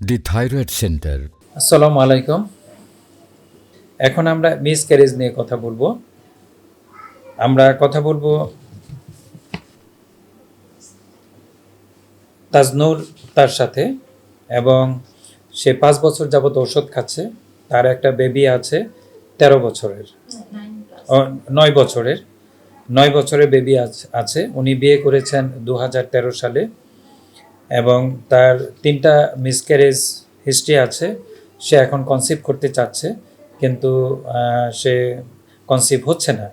দি thyroid centre. আসসালামু আলাইকুম। এখন আমরা মিসক্যারেজ নিয়ে কথা বলবো। আমরা কথা বলবো তাজনুর তার সাথে, এবং সে ৫ বছর যাবত ওষুধ খাচ্ছে। তার একটা বেবি আছে ১৩ বছরের, ৯ বছরের ৯ বছরের বেবি আছে। উনি বিয়ে করেছেন ২০১৩ সালে, এবং তার ৩টা মিসক্যারেজ হিস্ট্রি আছে। সে এখন কনসিভ করতে চাচ্ছে, কিন্তু সে কনসিভ হচ্ছে না।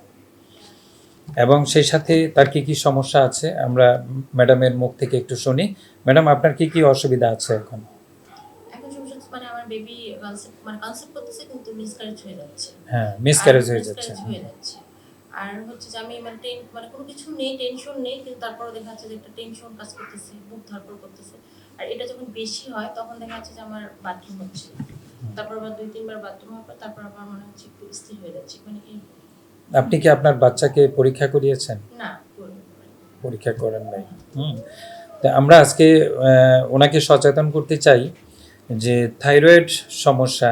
এবং সেই সাথে তার কি কি সমস্যা আছে আমরা ম্যাডামের মুখ থেকে একটু শুনি। ম্যাডাম, আপনার কি কি অসুবিধা আছে এখন? এখন সমস্যা হচ্ছে মানে আমার বেবি কনসেপ্ট করতেছে কিন্তু মিসক্যারেজ হয়ে যাচ্ছে। হ্যাঁ, মিসক্যারেজ হয়ে যাচ্ছে। আর হচ্ছে যে আমি মানে কোনো কিছু নেই, টেনশন নেই, কিন্তু তারপরে দেখা যাচ্ছে যে একটা টেনশন কাজ করতেছে, বুক ধরপড় করতেছে। আর এটা যখন বেশি হয় তখন দেখা যাচ্ছে যে আমার বাথরুম হচ্ছে, তারপর আবার ২-৩ বার বাথরুম হওয়ার পর তারপর আবার মনে হচ্ছে একটু স্থির হয়ে যাচ্ছে, মানে এই। আপনি কি আপনার বাচ্চাকে পরীক্ষা করিয়েছেন? না, পরীক্ষা করেন নাই। তা আমরা আজকে ওনাকে সচেতন করতে চাই যে থাইরয়েড সমস্যা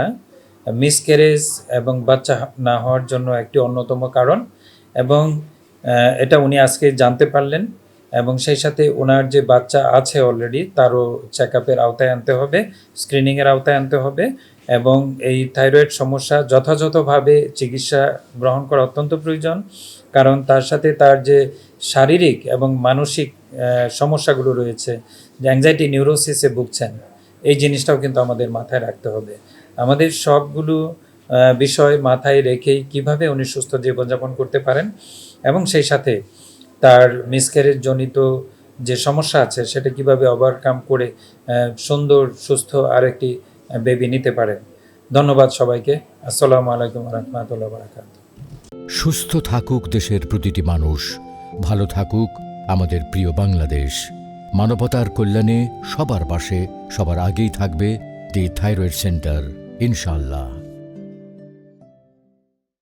মিসক্যারেজ এবং বাচ্চা না হওয়ার জন্য একটি অন্যতম কারণ, এবং এটা উনি আজকে জানতে পারলেন। এবং সেই সাথে ওনার যে বাচ্চা আছে অলরেডি, তারও চেক আপের আওতায় আনতে হবে, স্ক্রিনিংয়ের আওতায় আনতে হবে, এবং এই থাইরয়েড সমস্যা যথাযথভাবে চিকিৎসা গ্রহণ করা অত্যন্ত প্রয়োজন। কারণ তার সাথে তার যে শারীরিক এবং মানসিক সমস্যাগুলো রয়েছে, যে অ্যাংজাইটি নিউরোসিসে ভুগছেন, এই জিনিসটাও কিন্তু আমাদের মাথায় রাখতে হবে। আমাদের সবগুলো বিষয় মাথায় রেখেই কিভাবে উনি সুস্থ জীবনযাপন করতে পারেন, এবং সেই সাথে তার মিসক্যারেজ জনিত যে সমস্যা আছে সেটা কিভাবে ওভারকাম করে সুন্দর সুস্থ আরেকটি বেবি নিতে পারেন। ধন্যবাদ সবাইকে। আসসালামু আলাইকুম ওয়া রাহমাতুল্লাহি ওয়া বারাকাতুহু। সুস্থ থাকুক দেশের প্রতিটি মানুষ, ভালো থাকুক আমাদের প্রিয় বাংলাদেশ। মানবতার কল্যাণে সবার পাশে সবার আগেই থাকবে দি থাইরয়েড সেন্টার, ইনশাআল্লাহ।